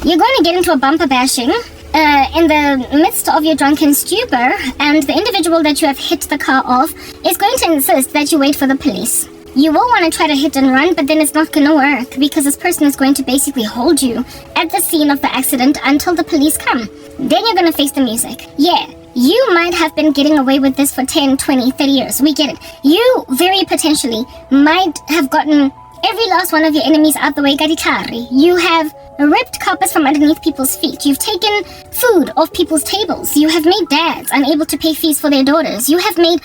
You're going to get into a bumper bashing in the midst of your drunken stupor, and the individual that you have hit the car off is going to insist that you wait for the police. You will want to try to hit and run, but then it's not going to work because this person is going to basically hold you at the scene of the accident until the police come. Then you're going to face the music. Yeah, you might have been getting away with this for 10, 20, 30 years. We get it. You very potentially might have gotten every last one of your enemies out the way, Gadikari. You have ripped carpets from underneath people's feet. You've taken food off people's tables. You have made dads unable to pay fees for their daughters. You have made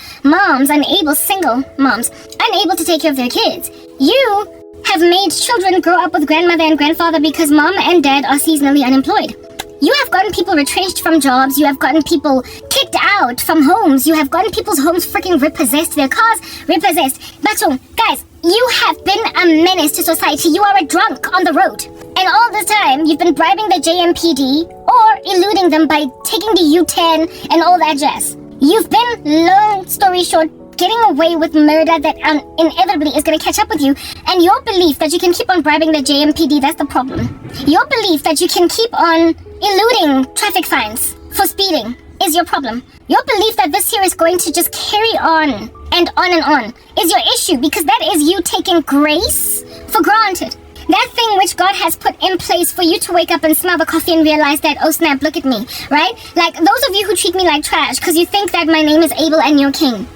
single moms, unable to take care of their kids. You have made children grow up with grandmother and grandfather because mom and dad are seasonally unemployed. You have gotten people retrenched from jobs. You have gotten people kicked out from homes. You have gotten people's homes freaking repossessed, their cars repossessed. But guys, you have been a menace to society. You are a drunk on the road. And all this time, you've been bribing the JMPD or eluding them by taking the U-turn and all that jazz. You've been, long story short, getting away with murder that inevitably is going to catch up with you. And your belief that you can keep on bribing the JMPD, that's the problem. Your belief that you can keep on eluding traffic fines for speeding is your problem. Your belief that this year is going to just carry on and on is your issue, because that is you taking grace for granted. That thing which God has put in place for you to wake up and smell the coffee and realize that, oh snap, look at me, right? Like those of you who treat me like trash because you think that my name is Abel and you're king.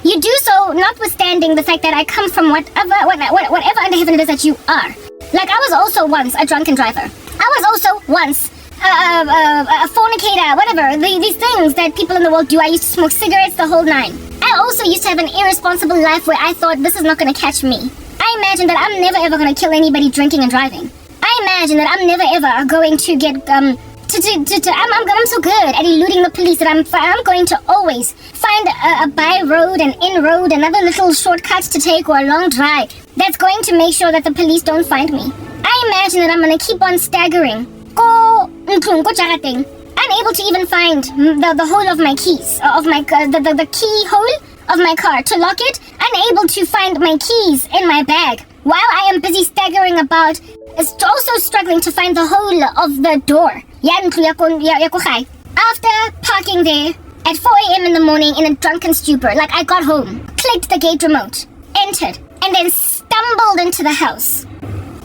You do so notwithstanding the fact that I come from whatever under heaven it is that you are. Like I was also once a drunken driver. I was also once a fornicator, whatever. These things that people in the world do. I used to smoke cigarettes, the whole nine. I also used to have an irresponsible life where I thought this is not going to catch me. I imagine that I'm never ever going to kill anybody drinking and driving. I imagine that I'm never ever going to get I'm so good at eluding the police that I'm going to always find a by road, an in road, another little shortcut to take, or a long drive that's going to make sure that the police don't find me. I imagine that I'm going to keep on staggering, unable to even find the hole of my keys, of my the keyhole of my car to lock it, unable to find my keys in my bag while I am busy staggering about, also struggling to find the hole of the door. After parking there at 4 a.m. in the morning in a drunken stupor, like I got home, clicked the gate remote, entered, and then stumbled into the house,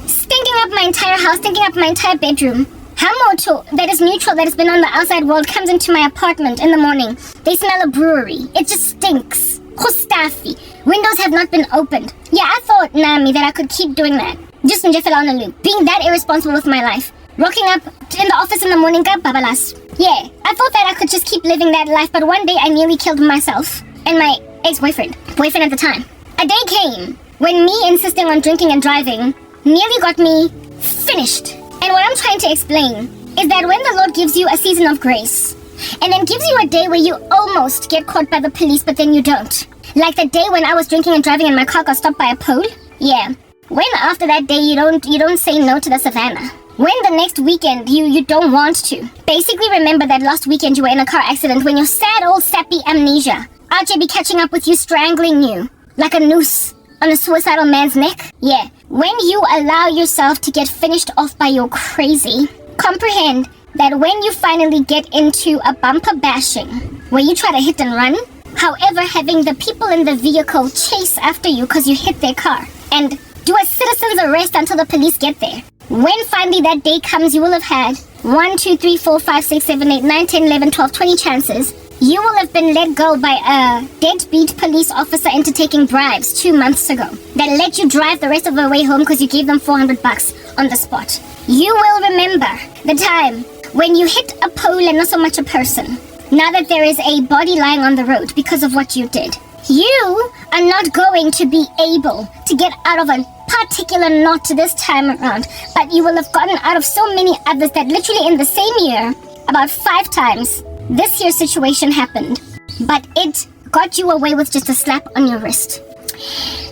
stinking up my entire house, stinking up my entire bedroom. Hamoto, that is neutral, that has been on the outside world, comes into my apartment in the morning. They smell a brewery. It just stinks. Khustafi. Windows have not been opened. Yeah, I thought, Nami, that I could keep doing that. Just in a loop. Being that irresponsible with my life. Rocking up in the office in the morning, babalas. Yeah, I thought that I could just keep living that life, but one day I nearly killed myself and my boyfriend at the time. A day came when me insisting on drinking and driving nearly got me finished. And what I'm trying to explain is that when the Lord gives you a season of grace, and then gives you a day where you almost get caught by the police, but then you don't. Like the day when I was drinking and driving and my car got stopped by a pole. Yeah. When after that day you don't say no to the savannah. When the next weekend you don't want to. Basically remember that last weekend you were in a car accident when your sad old sappy amnesia RJ be catching up with you, strangling you like a noose on a suicidal man's neck. Yeah. When you allow yourself to get finished off by your crazy, comprehend that when you finally get into a bumper bashing where you try to hit and run, however, having the people in the vehicle chase after you because you hit their car and do a citizen's arrest until the police get there. When finally that day comes, you will have had 1, 2, 3, 4, 5, 6, 7, 8, 9, 10, 11, 12, 20 chances. You will have been let go by a deadbeat police officer into taking bribes 2 months ago that let you drive the rest of the way home because you gave them $400 on the spot. You will remember the time when you hit a pole and not so much a person, now that there is a body lying on the road because of what you did. You are not going to be able to get out of a particular knot this time around, but you will have gotten out of so many others that literally in the same year, about 5 times, this year's situation happened, but it got you away with just a slap on your wrist.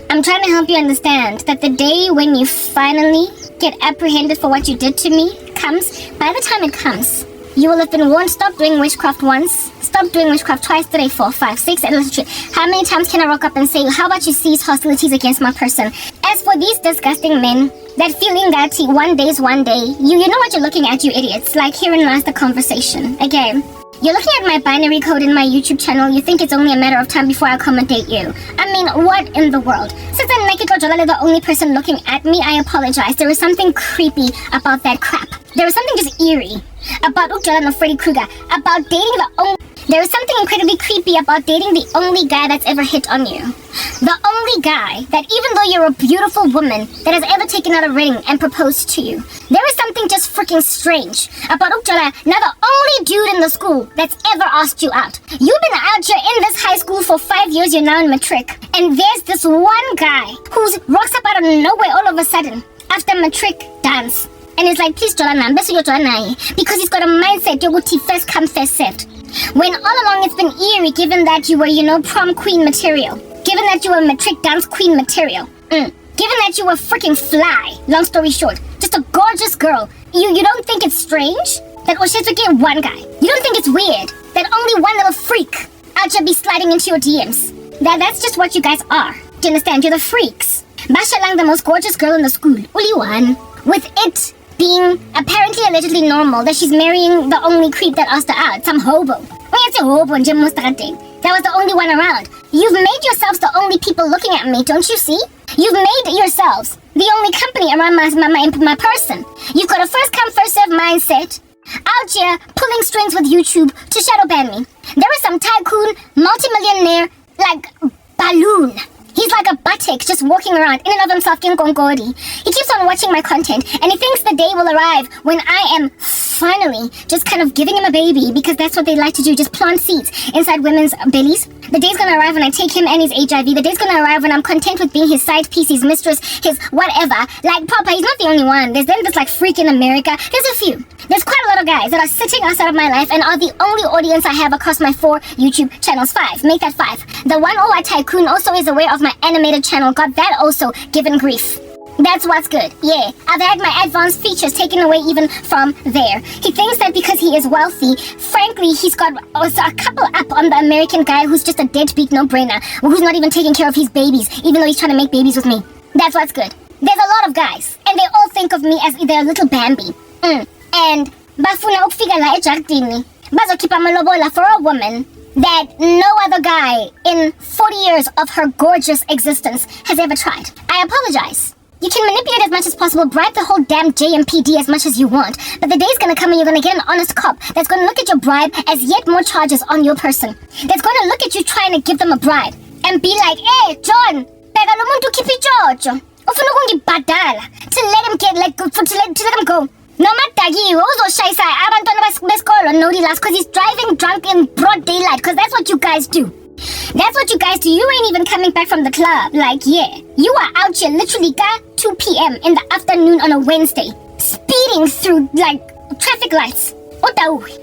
I'm trying to help you understand that the day when you finally get apprehended for what you did to me comes. By the time it comes, you will have been warned, stop doing witchcraft once, stop doing witchcraft twice, 3, 4, 5, 6, and literally, how many times can I rock up and say, how about you cease hostilities against my person? As for these disgusting men That feeling that one day is one day. You know what you're looking at, you idiots. Like, herein lies the conversation. Okay. You're looking at my binary code in my YouTube channel. You think it's only a matter of time before I accommodate you. I mean, what in the world? Since I'm naked Jolale, the only person looking at me, I apologize. There is something creepy about that crap. There is something just eerie about Ujala and Freddy Krueger. About dating the only... There is something incredibly creepy about dating the only guy that's ever hit on you. The only guy that, even though you're a beautiful woman, that has ever taken out a ring and proposed to you. There is something just freaking strange about Ukjala, now the only dude in the school that's ever asked you out. You've been out here in this high school for 5 years, you're now in matric. And there's this one guy who rocks up out of nowhere all of a sudden after matric dance. And he's like, please Jolana, because he's got a mindset, yoguti first come, first served. When all along it's been eerie, given that you were, prom queen material. Given that you were matric dance queen material. Given that you were freaking fly, long story short. Just a gorgeous girl. You don't think it's strange that Oshetu get one guy? You don't think it's weird that only one little freak out here be sliding into your DMs? That's just what you guys are. Do you understand? You're the freaks. Basha Lang, the most gorgeous girl in the school. Only one. With it being apparently allegedly normal that she's marrying the only creep that asked her out, some hobo. That was the only one around. You've made yourselves the only people looking at me, don't you see? You've made yourselves the only company around my person. You've got a first come first serve mindset out here pulling strings with YouTube to shadow ban me. There is some tycoon, multimillionaire, like balloon. He's like a buttock just walking around in and of himself in Gongodi. He keeps on watching my content and he thinks the day will arrive when I am finally just kind of giving him a baby, because that's what they like to do, just plant seeds inside women's bellies. The day's gonna arrive when I take him and his HIV. The day's gonna arrive when I'm content with being his side piece, his mistress, his whatever. Like, Papa, he's not the only one. There's them that's like freak in America. There's a few. There's quite a lot of guys that are sitting outside of my life and are the only audience I have across my 4 YouTube channels. 5. Make that 5. The one OI tycoon also is aware of my animated channel. Got that also given grief. That's what's good. Yeah, I've had my advanced features taken away even from there. He thinks that because he is wealthy, frankly, he's got a couple up on the American guy who's just a deadbeat no-brainer, who's not even taking care of his babies, even though he's trying to make babies with me. That's what's good. There's a lot of guys, and they all think of me as their little Bambi. And bafuna ukufika la ejardini, bazokhipha amalobola for a woman that no other guy in 40 years of her gorgeous existence has ever tried. I apologize. You can manipulate as much as possible, bribe the whole damn JMPD as much as you want, but the day's gonna come when you're gonna get an honest cop that's gonna look at your bribe as yet more charges on your person. That's gonna look at you trying to give them a bribe and be like, hey, John, beka lo muntu khipha ijojo. Ufuna ukungibhadala to let him go. No matagiwe uzoshayisa abantwana besikolo nodi last because he's driving drunk in broad daylight, because that's what you guys do. That's what you guys do. You ain't even coming back from the club. Like, yeah. You are out here literally 2 p.m. in the afternoon on a Wednesday, speeding through, like, traffic lights.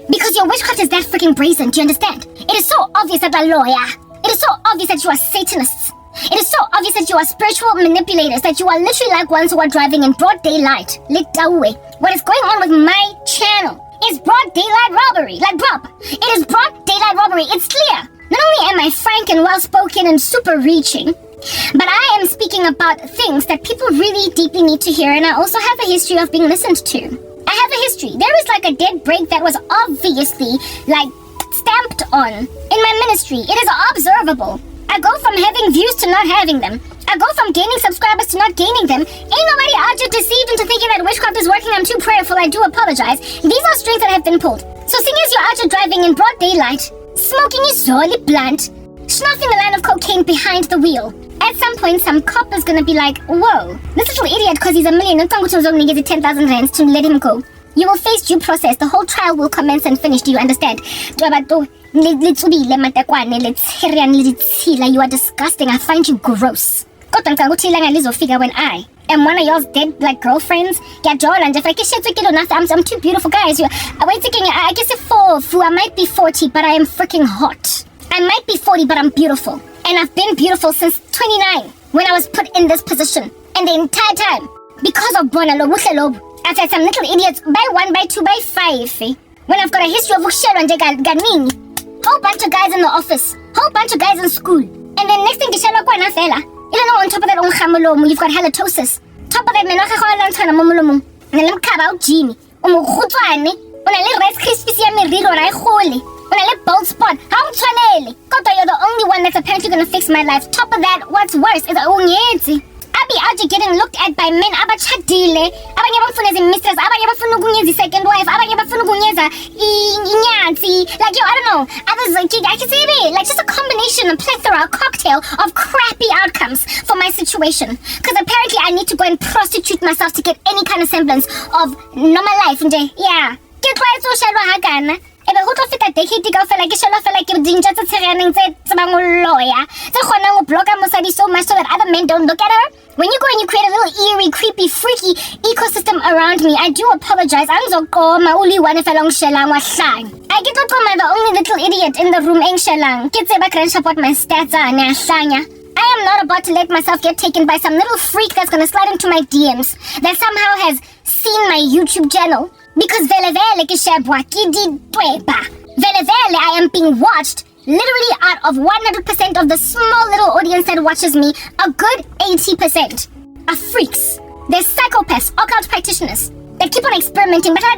Because your witchcraft is that freaking brazen, do you understand? It is so obvious that you're a lawyer. It is so obvious that you are Satanists. It is so obvious that you are spiritual manipulators, that you are literally like ones who are driving in broad daylight. What is going on with my channel is broad daylight robbery. Like, Bob, it is broad daylight robbery. It's clear. Not only am I frank and well-spoken and super reaching, but I am speaking about things that people really deeply need to hear, and I also have a history of being listened to. I have a history. There is like a dead break that was obviously like stamped on in my ministry. It is observable. I go from having views to not having them. I go from gaining subscribers to not gaining them. Ain't nobody out here deceived into thinking that witchcraft is working. I'm too prayerful. I do apologize. These are strings that have been pulled. So seeing as you're out here driving in broad daylight, smoking is solely blunt, snuffing a line of cocaine behind the wheel. At some point, some cop is gonna be like, whoa, this little idiot, because he's a millionaire, 10,000 rands to let him go. You will face due process. The whole trial will commence and finish. Do you understand? You are disgusting. I find you gross. When I am one of y'all's dead like girlfriends, I'm too beautiful, guys. I guess at 4, I might be 40, but I am freaking hot. I might be 40, but I'm beautiful. And I've been beautiful since 29, when I was put in this position. And the entire time, because of Bonalo, I've had some little idiots by 1, by 2, by 5. When I've got a history of whole bunch of guys in the office, whole bunch of guys in school. And then next thing, on top of that, you've got halitosis. Top of that, man, okay, go lantana mo molomong. Na le mkhaba o Jimmy. O mo khutswane. O na le Rice Krispies ya meriro ra e gole. O na le bald spot. Ha o tshwanele. Kodwa you're the only one that's apparently gonna fix my life. Top of that, what's worse is o nyetsi. I be out here getting looked at by men abachadile. Abanye bafuna mistress, abanye bafuna ukunyeza second wife, abanye bafuna ukunyeza inyansi. Like, yo, I don't know. Others, like, I can say it. Like, just a combination, a plethora, a cocktail of crappy outcomes for my situation. Because apparently I need to go and prostitute myself to get any kind of semblance of normal life. Yeah. Get right so shalwa hagana. Ebe go tlo feta decade ka fela ke shela fela ke dinja tse tsheganeng tse tsebang o loya tse kgonang go block mosadi so much so that other men don't look at her. When you go and you create a little eerie, creepy, freaky ecosystem around me, I do apologize. Angizokoma uli one fela ngishelang wa hlang. I get to come the only little idiot in the room engshelang. Ke tseba kran support my stats ana hlanya. I am not about to let myself get taken by some little freak that's gonna slide into my DMs that somehow has seen my YouTube channel. Because vele ke shebwa ke ditweba. Vele I am being watched literally out of 100% of the small little audience that watches me. A good 80% are freaks. They're psychopaths, occult practitioners. They keep on experimenting, but they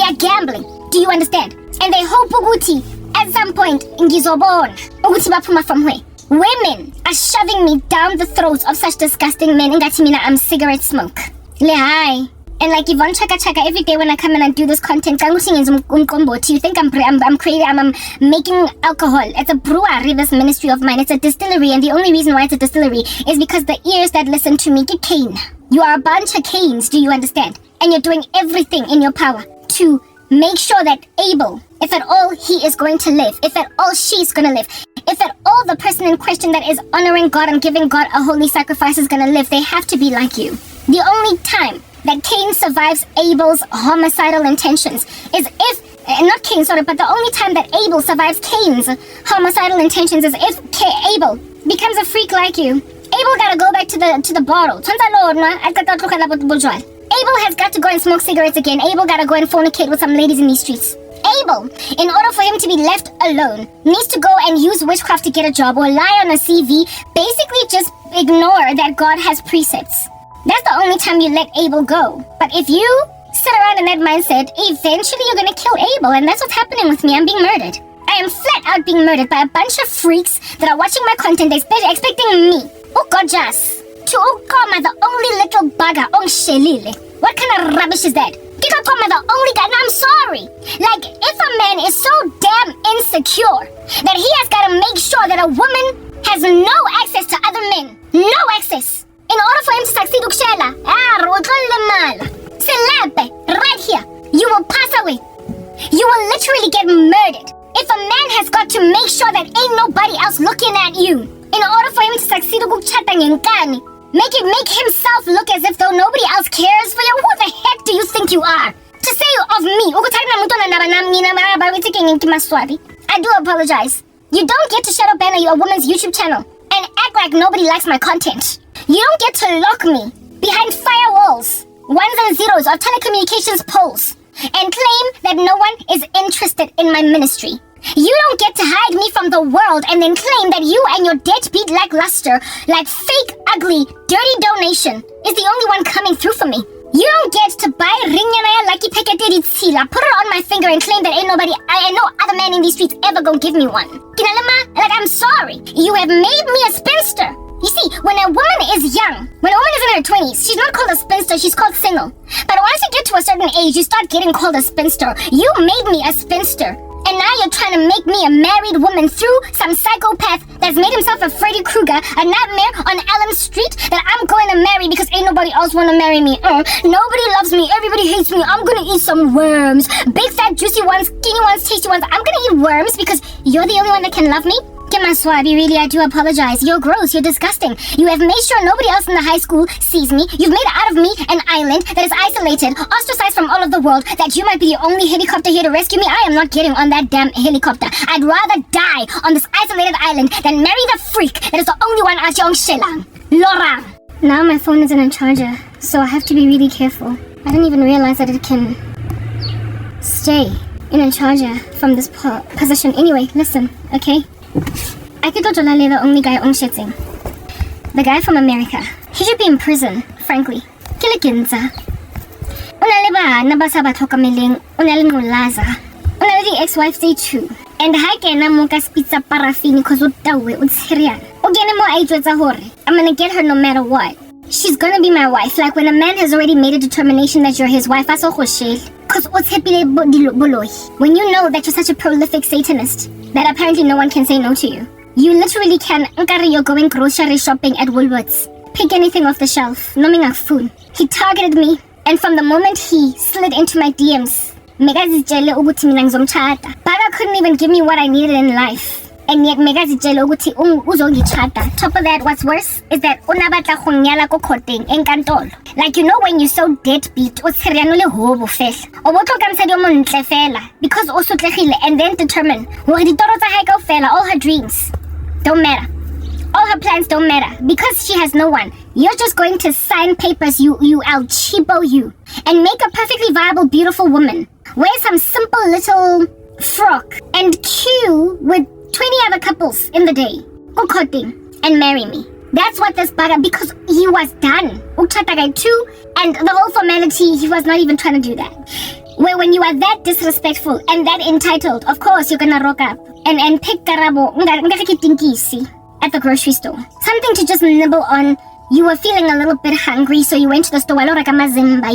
are gambling. Do you understand? And they hope ukuthi at some point ngizobona ukuthi baphuma from where. Women are shoving me down the throats of such disgusting men. Ngathi mina I'm cigarette smoke. Lehai. And like Yvonne Chaka every day when I come in and do this content, you think I'm creating, I'm making alcohol. It's a brewery, this ministry of mine. It's a distillery, and the only reason why it's a distillery is because the ears that listen to me get cane. You are a bunch of canes, do you understand? And you're doing everything in your power to make sure that Abel, if at all he is going to live, if at all she's going to live, if at all the person in question that is honoring God and giving God a holy sacrifice is going to live, they have to be like you. The only time that Cain survives Abel's homicidal intentions is if, not Cain, sorry, but the only time that Abel survives Cain's homicidal intentions is if Abel becomes a freak like you. Abel gotta go back to the bottle. Abel has got to go and smoke cigarettes again. Abel gotta go and fornicate with some ladies in these streets. Abel, in order for him to be left alone, needs to go and use witchcraft to get a job or lie on a CV, basically just ignore that God has precepts. That's the only time you let Abel go. But if you sit around in that mindset, eventually you're gonna kill Abel, and that's what's happening with me. I'm being murdered. I am flat out being murdered by a bunch of freaks that are watching my content expecting me, gorgeous, to Okoma, the only little bugger, Shelile. What kind of rubbish is that? Okoma, the only guy, and I'm sorry. Like, if a man is so damn insecure that he has gotta make sure that a woman has no access to other men, no access. In order for him to succeed, right here, you will pass away. You will literally get murdered. If a man has got to make sure that ain't nobody else looking at you, in order for him to succeed, make himself look as if though nobody else cares for you. Who the heck do you think you are? To say of me, I do apologize. You don't get to shadow ban a woman's YouTube channel and act like nobody likes my content. You don't get to lock me behind firewalls, ones and zeros of telecommunications poles, and claim that no one is interested in my ministry. You don't get to hide me from the world and then claim that you and your deadbeat lackluster, like fake, ugly, dirty donation is the only one coming through for me. You don't get to buy rinyanaya lucky peketeri tsila, put it on my finger and claim that ain't no other man in these streets ever gonna give me one. Kinalama, like I'm sorry, you have made me a spinster. You see, when a woman is young, when a woman is in her 20s, she's not called a spinster, she's called single. But once you get to a certain age, you start getting called a spinster. You made me a spinster. And now you're trying to make me a married woman through some psychopath that's made himself a Freddy Krueger, a nightmare on Elm Street that I'm going to marry because ain't nobody else want to marry me. Nobody loves me, everybody hates me, I'm going to eat some worms. Big fat juicy ones, skinny ones, tasty ones. I'm going to eat worms because you're the only one that can love me? Kemaswabi, really, I do apologize. You're gross, you're disgusting. You have made sure nobody else in the high school sees me. You've made out of me an island that is isolated, ostracized from all of the world, that you might be the only helicopter here to rescue me. I am not getting on that damn helicopter. I'd rather die on this isolated island than marry the freak that is the only one at Yong Shelang. Laura! Now my phone isn't in charger, so I have to be really careful. I didn't even realize that it can stay in a charger from this position. Anyway, listen, okay? Akito Jolale, the only guy on shitting. The guy from America. He should be in prison frankly. Kilikinza. Una le bana ba sa ba tlhokomeleng, una le ngolaza. Una le di-ex-wife day too. And ha kena mo ka spitsa parafini cause o tawe o tshiriana. O kene mo a itwetsa hore I'm gonna get her no matter what. She's gonna be my wife. Like when a man has already made a determination that you're his wife, cause when you know that you're such a prolific Satanist that apparently no one can say no to you. You literally can. You're going grocery shopping at Woolworths. Pick anything off the shelf. No minga food. He targeted me, and from the moment he slid into my DMs, Baga couldn't even give me what I needed in life. And yet, top of that, what's worse is that like, you know, when you're so deadbeat, because also and then determine all her dreams don't matter. All her plans don't matter because she has no one. You're just going to sign papers, you cheapo you, and make a perfectly viable, beautiful woman. Wear some simple little frock and queue with 20 other couples in the day. Go courting and marry me. That's what this baga, because he was done. Uktatagai too, and the whole formality, he was not even trying to do that. Where when you are that disrespectful and that entitled, of course you're gonna rock up and pick Karabo at the grocery store. Something to just nibble on. You were feeling a little bit hungry, so you went to the store. You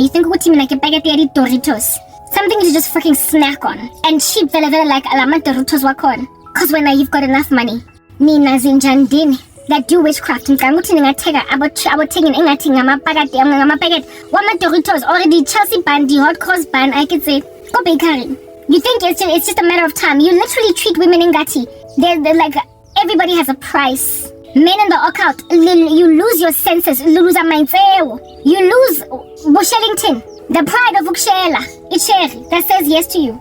think Doritos. Something to just freaking snack on. And cheap like alama Doritos wakon. Cause when you've got enough money. Nina zinjandini. That do witchcraft. Wama Doritos already Chelsea band, the hot cross band, I could say. Go bakery. You think it's just a matter of time. You literally treat women in Gati. They're like, everybody has a price. Men in the occult, you lose your senses. You lose Bushellington, the pride of Ukshela, Icheri, that says yes to you.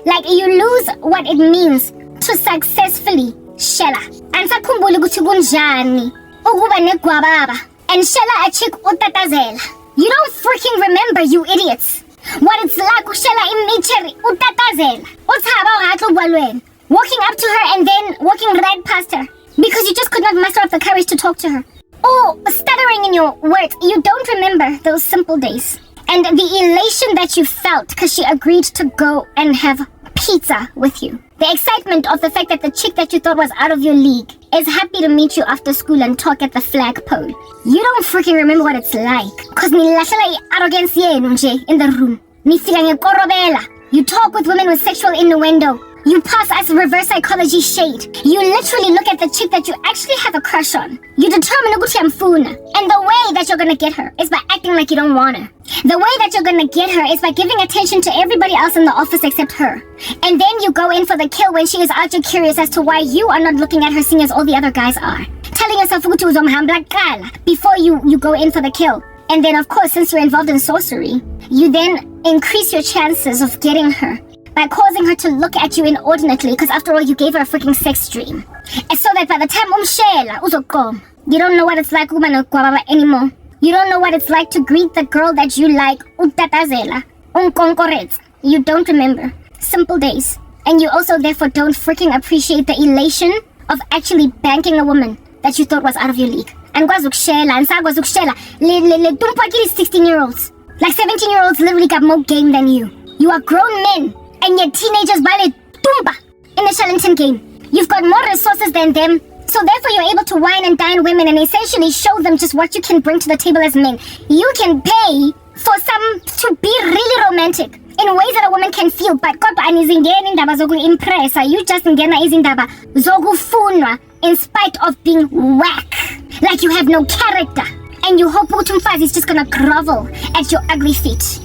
Like you lose what it means to successfully Shella. And Sakumbuli Gutugunjani, Uguba Negwababa, and Shella a chick utatazela. You don't freaking remember, you idiots. What it's like Shella in Micheri utatazela. Walking up to her and then walking right past her because you just could not muster up the courage to talk to her. Oh, stuttering in your words. You don't remember those simple days. And the elation that you felt because she agreed to go and have pizza with you. The excitement of the fact that the chick that you thought was out of your league is happy to meet you after school and talk at the flagpole. You don't freaking remember what it's like. Because arrogance in the room. You talk with women with sexual innuendo. You pass as reverse psychology shade. You literally look at the chick that you actually have a crush on. You determine and the way that you're gonna get her is by acting like you don't want her. The way that you're gonna get her is by giving attention to everybody else in the office except her. And then you go in for the kill when she is out there curious as to why you are not looking at her seeing as all the other guys are. Telling yourself before you go in for the kill. And then of course, since you're involved in sorcery, you then increase your chances of getting her by causing her to look at you inordinately, because after all, you gave her a freaking sex dream. And so that by the time you don't know what it's like anymore. You don't know what it's like to greet the girl that you like. You don't remember. Simple days. And you also therefore don't freaking appreciate the elation of actually banking a woman that you thought was out of your league. And 16-year-olds. Like 17-year-olds literally got more game than you. You are grown men. And yet teenagers bale tumba in the Shellington game. You've got more resources than them, so therefore you're able to wine and dine women and essentially show them just what you can bring to the table as men. You can pay for some to be really romantic in ways that a woman can feel, but kodwa anizingeni indaba zoku-impressa. You just ngena izindaba zokufunwa in spite of being whack. Like you have no character. And you hope umfazi is just gonna grovel at your ugly feet.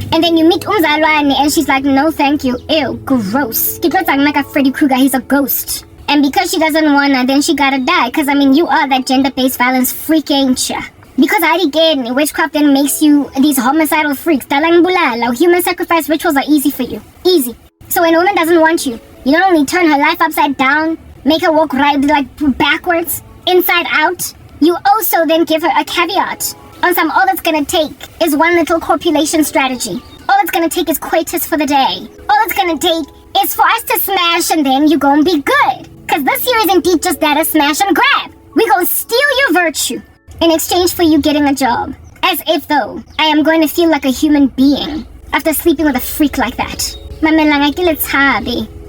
And then you meet Umzalwane and she's like, no thank you, ew, gross. Like a Freddy Krueger, he's a ghost. And because she doesn't wanna, then she gotta die. Cause I mean, you are that gender-based violence freak, ain't ya? Because again, witchcraft then makes you these homicidal freaks. Human sacrifice rituals are easy for you. Easy. So when a woman doesn't want you, you not only turn her life upside down, make her walk right, like backwards, inside out, you also then give her a caveat. On some, all it's gonna take is one little copulation strategy. All it's gonna take is coitus for the day. All it's gonna take is for us to smash and then you gonna be good. Cause this year is indeed just that, a smash and grab. We gonna steal your virtue. in exchange for you getting a job. As if, though, I am going to feel like a human being after sleeping with a freak like that.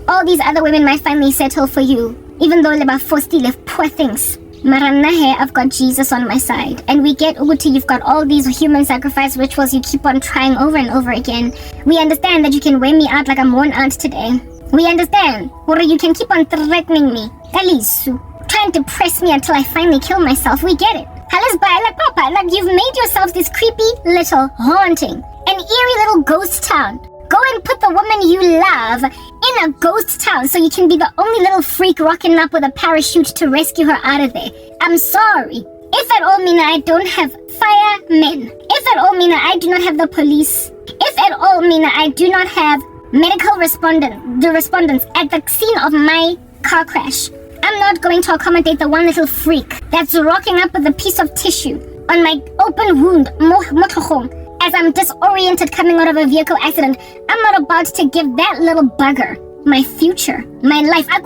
All these other women might finally settle for you, even though they're forced poor things. I've got Jesus on my side. And we get Uguti, you've got all these human sacrifice rituals you keep on trying over and over again. We understand that you can wear me out like I'm one aunt today. We understand. Or you can keep on threatening me. Kalisu. Trying to press me until I finally kill myself. We get it. Like you've made yourselves this creepy little haunting, an eerie little ghost town. Go and put the woman you love in a ghost town so you can be the only little freak rocking up with a parachute to rescue her out of there. I'm sorry. If at all, Mina, I don't have firemen. If at all, Mina, I do not have the police. If at all, Mina, I do not have medical respondents at the scene of my car crash. I'm not going to accommodate the one little freak that's rocking up with a piece of tissue on my open wound, as I'm disoriented coming out of a vehicle accident. I'm not about to give that little bugger my future, my life. Are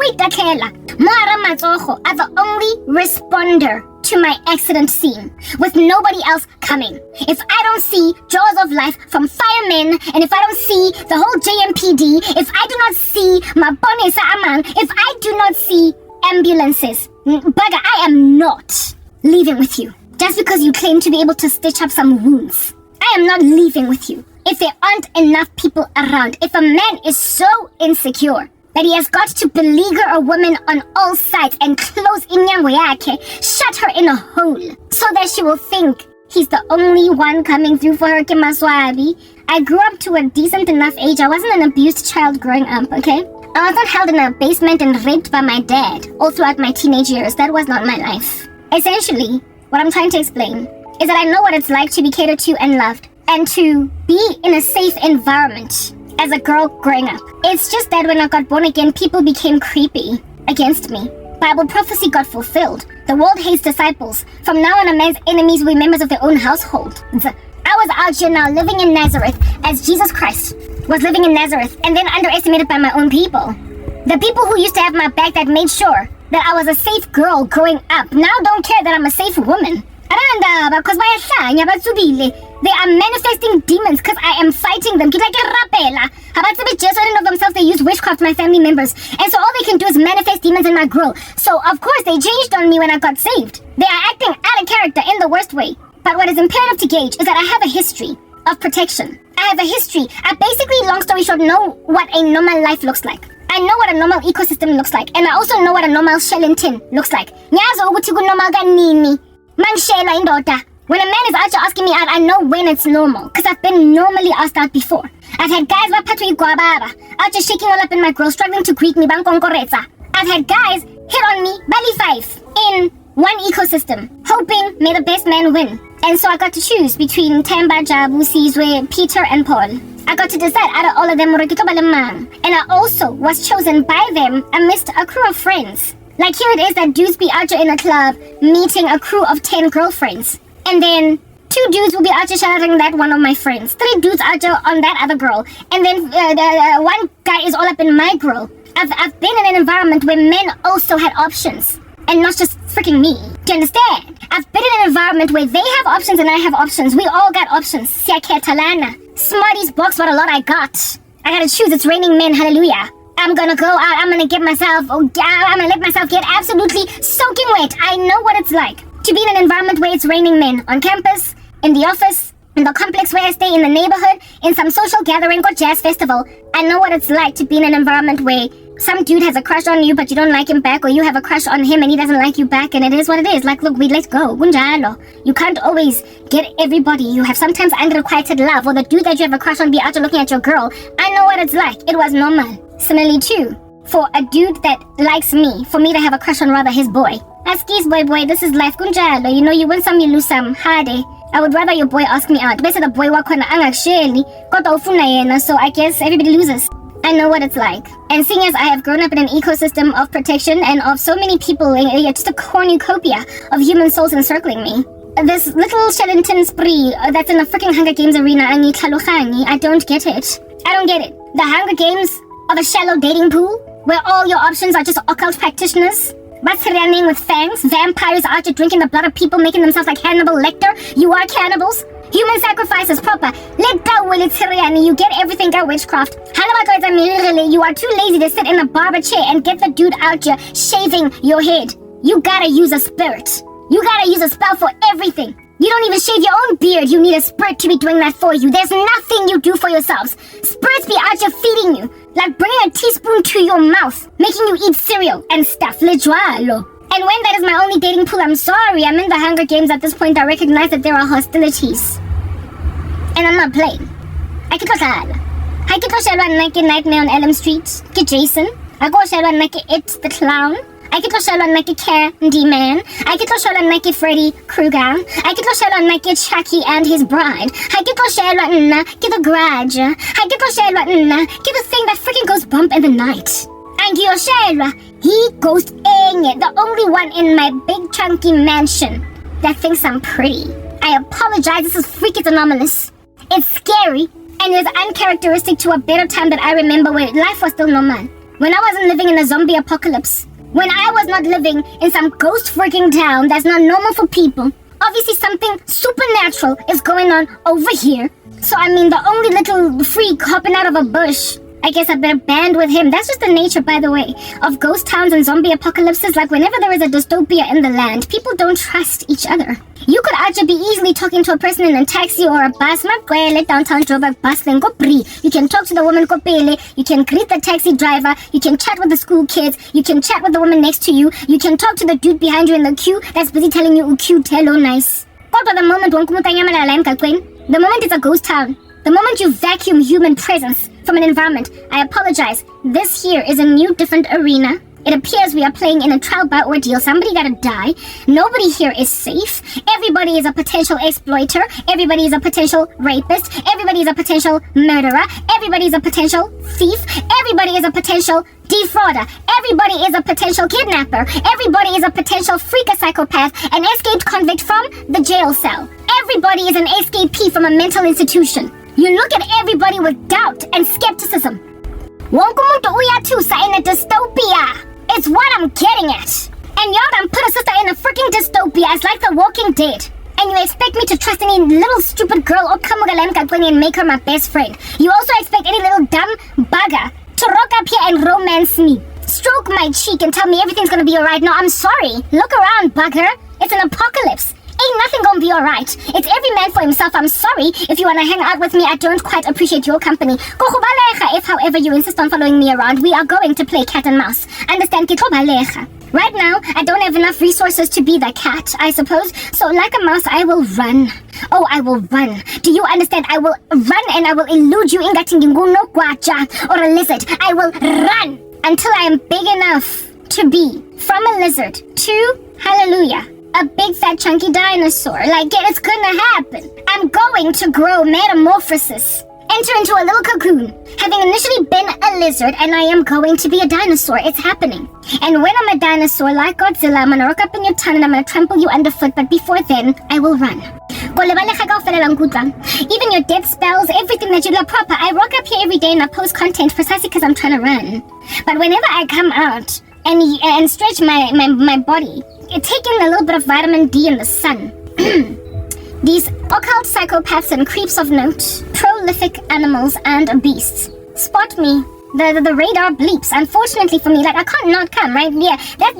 the only responder to my accident scene, with nobody else coming. If I don't see Jaws of Life from firemen, and if I don't see the whole JMPD, if I do not see Mabonesa Amang, if I do not see ambulances, bugger, I am not leaving with you. Just because you claim to be able to stitch up some wounds. I am not leaving with you. If there aren't enough people around, if a man is so insecure that he has got to beleaguer a woman on all sides and close inyango yake, shut her in a hole, so that she will think he's the only one coming through for her kemaswabi. I grew up to a decent enough age. I wasn't an abused child growing up, okay? I was not held in a basement and raped by my dad all throughout my teenage years. That was not my life. Essentially, what I'm trying to explain is that I know what it's like to be catered to and loved, and to be in a safe environment as a girl growing up. It's just that when I got born again, people became creepy against me. Bible prophecy got fulfilled. The world hates disciples. From now on, a man's enemies will be members of their own household. I was out here now living in Nazareth as Jesus Christ was living in Nazareth, and then underestimated by my own people. The people who used to have my back, that made sure that I was a safe girl growing up, now don't care that I'm a safe woman. Because they are manifesting demons because I am fighting them. They didn't know themselves, they used witchcraft, my family members. And so all they can do is manifest demons in my grill. So of course they changed on me when I got saved. They are acting out of character in the worst way. But what is imperative to gauge is that I have a history of protection. I have a history. I basically, long story short, know what a normal life looks like. I know what a normal ecosystem looks like. And I also know what a normal shell and tin looks like. When a man is out asking me out, I know when it's normal, because I've been normally asked out before. I've had guys out just shaking all up in my grill, struggling to greet me. I've had guys hit on me, belly five, in one ecosystem, hoping may the best man win. And so I got to choose between Temba, Jabu, Sizwe, Peter, and Paul. I got to decide out of all of them, and I also was chosen by them amidst a crew of friends. Like here it is that dudes be out in a club meeting a crew of 10 girlfriends. And then 2 dudes will be out shouting that one of my friends. 3 dudes out on that other girl. And then one guy is all up in my grill. I've been in an environment where men also had options. And not just freaking me. Do you understand? I've been in an environment where they have options and I have options. We all got options. Smarties box, what a lot I got. I gotta choose, it's raining men, hallelujah. I'm gonna go out, I'm gonna let myself get absolutely soaking wet. I know what it's like to be in an environment where it's raining men. On campus, in the office, in the complex where I stay, in the neighborhood, in some social gathering or jazz festival. I know what it's like to be in an environment where some dude has a crush on you but you don't like him back, or you have a crush on him and he doesn't like you back, and it is what it is. Like, look, let's go. You can't always get everybody. You have sometimes unrequited love, or the dude that you have a crush on be out looking at your girl. I know what it's like. It was normal. Similarly too, for a dude that likes me, for me to have a crush on rather his boy. Askis boy, this is life. Kunjalo, you win some, you lose some. Hade. I would rather your boy ask me out. Bese the boy wakhona angaksheli, kodwa ufuna yena, so I guess everybody loses. I know what it's like. And seeing as I have grown up in an ecosystem of protection and of so many people, just a cornucopia of human souls encircling me. This little Shellington spree that's in a freaking Hunger Games arena, I don't get it. I don't get it. The Hunger Games of a shallow dating pool, where all your options are just occult practitioners. Batsirianing with fangs, vampires out here drinking the blood of people, making themselves like Hannibal Lecter. You are cannibals. Human sacrifice is proper. Let go, will it Siriani. You get everything by witchcraft. You are too lazy to sit in a barber chair and get the dude out here shaving your head. You gotta use a spirit. You gotta use a spell for everything. You don't even shave your own beard. You need a spirit to be doing that for you. There's nothing you do for yourselves. Spirits be out here feeding you. Like bringing a teaspoon to your mouth. Making you eat cereal and stuff. Lejualo. And when that is my only dating pool, I'm sorry. I'm in the Hunger Games at this point. I recognize that there are hostilities. And I'm not playing. I can Nike Nightmare on Elm Street. Get Jason. I go Nike It's the Clown. I can Nike Candyman. I can Nike Freddy Krueger. I can Nike Chucky and his bride. I can get the garage. I can get the thing that freaking goes bump in the night. And Yoshela, he goes the only one in my big chunky mansion that thinks I'm pretty. I apologize, this is freaking anomalous. It's scary, and it's uncharacteristic to a better time that I remember where life was still normal. When I wasn't living in a zombie apocalypse. When I was not living in some ghost freaking town that's not normal for people. Obviously something supernatural is going on over here. So I mean, the only little freak hopping out of a bush, I guess I better band with him. That's just the nature, by the way, of ghost towns and zombie apocalypses. Like whenever there is a dystopia in the land, people don't trust each other. You could actually be easily talking to a person in a taxi or a bus. Downtown Joburg bus, then go pre. You can talk to the woman kopele. You can greet the taxi driver. You can chat with the school kids. You can chat with the woman next to you. You can talk to the dude behind you in the queue that's busy telling you cute, hello, nice. But the moment the moment it's a ghost town, the moment you vacuum human presence from an environment, I apologize. This here is a new, different arena. It appears we are playing in a trial by ordeal. Somebody gotta die. Nobody here is safe. Everybody is a potential exploiter. Everybody is a potential rapist. Everybody is a potential murderer. Everybody is a potential thief. Everybody is a potential defrauder. Everybody is a potential kidnapper. Everybody is a potential freaker psychopath, an escaped convict from the jail cell. Everybody is an escapee from a mental institution. You look at everybody with doubt and skepticism. Wonkumuntu uyatusa in a dystopia. It's what I'm getting at. And y'all done put a sister in a freaking dystopia. It's like The Walking Dead. And you expect me to trust any little stupid girl or and make her my best friend. You also expect any little dumb bugger to rock up here and romance me. Stroke my cheek and tell me everything's gonna be alright. No, I'm sorry. Look around, bugger. It's an apocalypse. Ain't nothing gonna be alright. It's every man for himself. I'm sorry if you wanna hang out with me. I don't quite appreciate your company. If however you insist on following me around, we are going to play cat and mouse. Understand? Right now, I don't have enough resources to be the cat, I suppose. So like a mouse, I will run. Oh, I will run. Do you understand? I will run and I will elude you or a lizard. I will run until I am big enough to be from a lizard to, hallelujah, a big fat chunky dinosaur. Like, it's gonna happen. I'm going to grow metamorphosis. Enter into a little cocoon. Having initially been a lizard, and I am going to be a dinosaur. It's happening. And when I'm a dinosaur, like Godzilla, I'm gonna rock up in your tongue and I'm gonna trample you underfoot. But before then, I will run. Even your death spells, everything that you love proper. I rock up here every day and I post content precisely because I'm trying to run. But whenever I come out and stretch my body, taking a little bit of vitamin D in the sun. These occult psychopaths and creeps of note, prolific animals and beasts, spot me. The radar bleeps. Unfortunately for me, I can't not come, right? Yeah,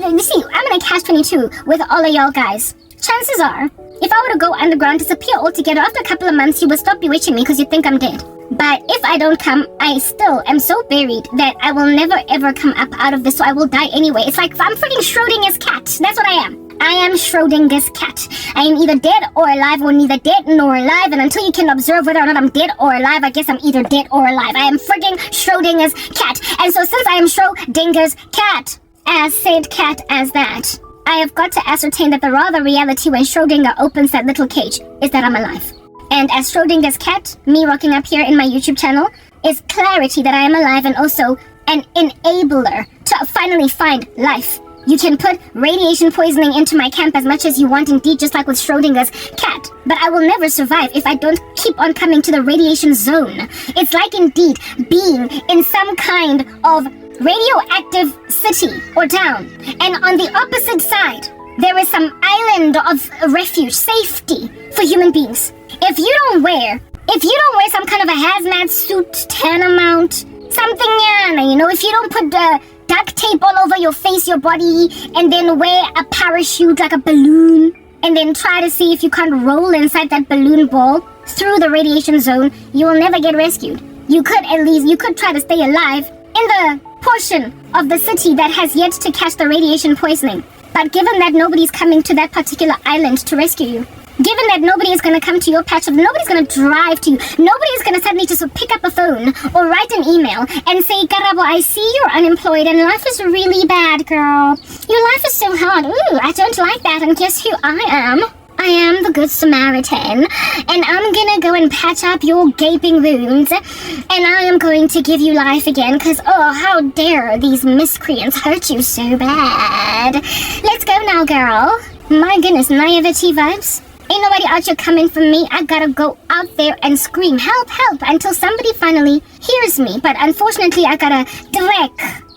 you see, I'm in a catch-22 with all of y'all guys. Chances are, if I were to go underground, disappear altogether, after a couple of months, you will stop bewitching me because you think I'm dead. But if I don't come, I still am so buried that I will never ever come up out of this, so I will die anyway. It's like I'm freaking Schrodinger's cat. That's what I am. I am Schrodinger's cat. I am either dead or alive, or neither dead nor alive, and until you can observe whether or not I'm dead or alive, I guess I'm either dead or alive. I am freaking Schrodinger's cat. And so since I am Schrodinger's cat, as said cat as that, I have got to ascertain that the raw reality when Schrodinger opens that little cage is that I'm alive. And as Schrodinger's cat, me rocking up here in my YouTube channel, is clarity that I am alive and also an enabler to finally find life. You can put radiation poisoning into my camp as much as you want, indeed, just like with Schrodinger's cat. But I will never survive if I don't keep on coming to the radiation zone. It's like, indeed, being in some kind of radioactive city or town, and on the opposite side, there is some island of refuge, safety for human beings. If you don't wear some kind of a hazmat suit, tantamount, something, if you don't put duct tape all over your face, your body, and then wear a parachute like a balloon, and then try to see if you can't roll inside that balloon ball through the radiation zone, you will never get rescued. You could try to stay alive in the portion of the city that has yet to catch the radiation poisoning. But given that nobody's coming to that particular island to rescue you, given that nobody is going to come to your patch of, nobody's going to drive to you, nobody's going to suddenly just pick up a phone or write an email and say, Karabo, I see you're unemployed and life is really bad, girl. Your life is so hard. Ooh, I don't like that. And guess who I am? I am the Good Samaritan, and I'm gonna go and patch up your gaping wounds, and I am going to give you life again, because, oh, how dare these miscreants hurt you so bad. Let's go now, girl. My goodness, naivety vibes. Ain't nobody out here coming for me. I gotta go out there and scream, help, help, until somebody finally hears me. But unfortunately, I gotta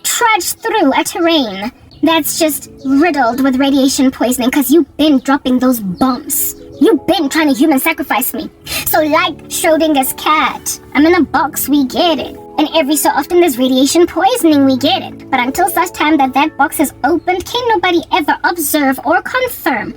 trudge through a terrain that's just riddled with radiation poisoning, because you've been dropping those bombs. You've been trying to human sacrifice me. So like Schrodinger's cat, I'm in a box, we get it. And every so often there's radiation poisoning, we get it. But until such time that box is opened, can't nobody ever observe or confirm,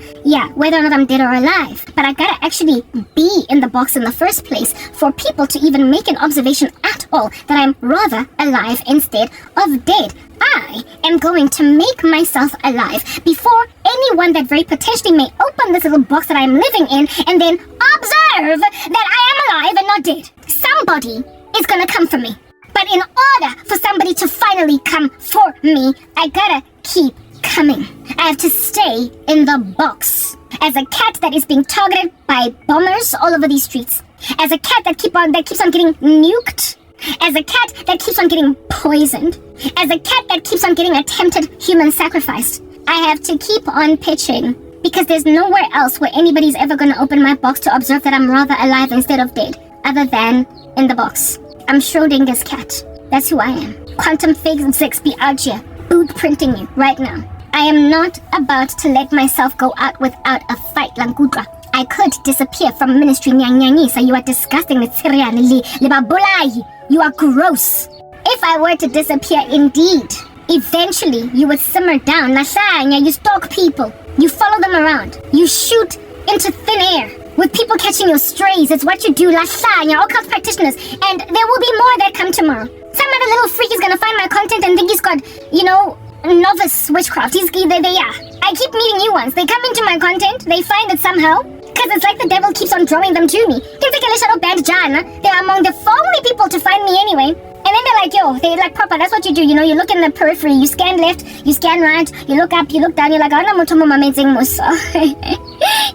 whether or not I'm dead or alive. But I gotta actually be in the box in the first place for people to even make an observation at all that I'm rather alive instead of dead. I am going to make myself alive before anyone that very potentially may open this little box that I'm living in and then observe that I am alive and not dead. Somebody is gonna come for me. But in order for somebody to finally come for me, I gotta keep coming. I have to stay in the box. As a cat that is being targeted by bombers all over these streets. As a cat that keeps on getting nuked. As a cat that keeps on getting poisoned. As a cat that keeps on getting attempted human sacrificed. I have to keep on pitching. Because there's nowhere else where anybody's ever going to open my box to observe that I'm rather alive instead of dead. Other than in the box. I'm Schrodinger's cat. That's who I am. Quantum physics be out here, boot printing you right now. I am not about to let myself go out without a fight, Langudra. I could disappear from ministry, Nyanyanyisa. You are disgusting, you are gross. If I were to disappear indeed, eventually you would simmer down. Lasanya, you stalk people. You follow them around. You shoot into thin air. With people catching your strays, it's what you do, lasagna, all cult practitioners, and there will be more that come tomorrow. Some other little freak is gonna find my content and think he's got, novice witchcraft. I keep meeting new ones. They come into my content, they find it somehow, because it's like the devil keeps on drawing them to me. They're among the only people to find me anyway. And then they're like proper, that's what you do, you look in the periphery, you scan left, you scan right, you look up, you look down, you're like,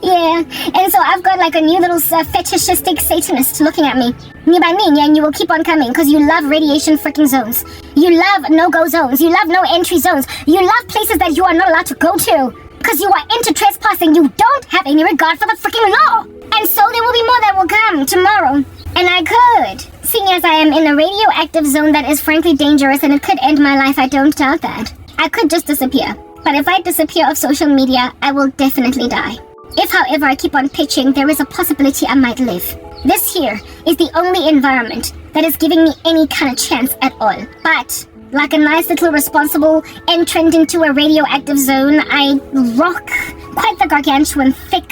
yeah, and so I've got like a new little fetishistic Satanist looking at me. And you will keep on coming, because you love radiation freaking zones. You love no-go zones, you love no-entry zones, you love places that you are not allowed to go to, because you are into trespassing, you don't have any regard for the freaking law. And so there will be more that will come tomorrow. And I could, seeing as I am in a radioactive zone that is frankly dangerous and it could end my life, I don't doubt that. I could just disappear. But if I disappear off social media, I will definitely die. If, however, I keep on pitching, there is a possibility I might live. This here is the only environment that is giving me any kind of chance at all. But, like a nice little responsible entrant into a radioactive zone, I rock quite the gargantuan thick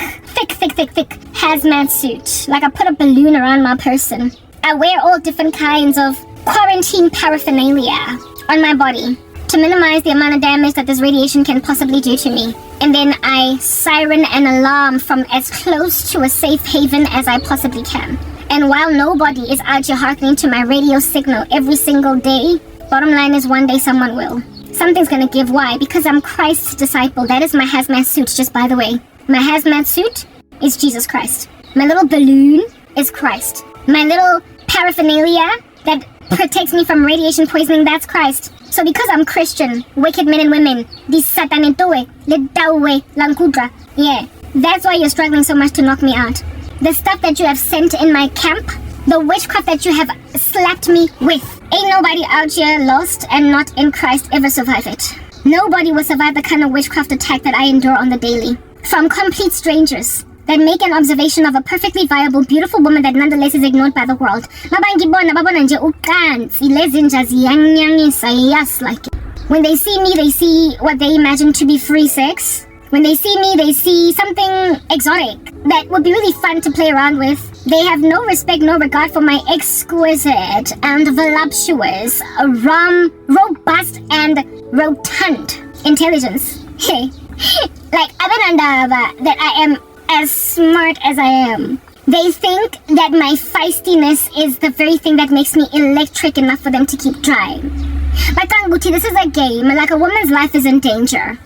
hazmat suit. Like I put a balloon around my person. I wear all different kinds of quarantine paraphernalia on my body to minimize the amount of damage that this radiation can possibly do to me. And then I siren an alarm from as close to a safe haven as I possibly can. And while nobody is out here hearkening to my radio signal every single day, bottom line is one day someone will. Something's gonna give. Why? Because I'm Christ's disciple. That is my hazmat suit, just by the way. My hazmat suit is Jesus Christ. My little balloon is Christ. My little paraphernalia that protects me from radiation poisoning, that's Christ. So because I'm Christian, wicked men and women, these satanetoe, ledawe, lankudra, that's why you're struggling so much to knock me out. The stuff that you have sent in my camp The witchcraft that you have slapped me with. Ain't nobody out here lost and not in Christ ever survive it. Nobody will survive the kind of witchcraft attack that I endure on the daily. From complete strangers that make an observation of a perfectly viable, beautiful woman that nonetheless is ignored by the world. When they see me, they see what they imagine to be free sex. When they see me, they see something exotic that would be really fun to play around with. They have no respect, no regard for my exquisite and voluptuous, robust and rotund intelligence. Hey, like that I am as smart as I am. They think that my feistiness is the very thing that makes me electric enough for them to keep trying. But Kanguti, this is a game. Like, a woman's life is in danger.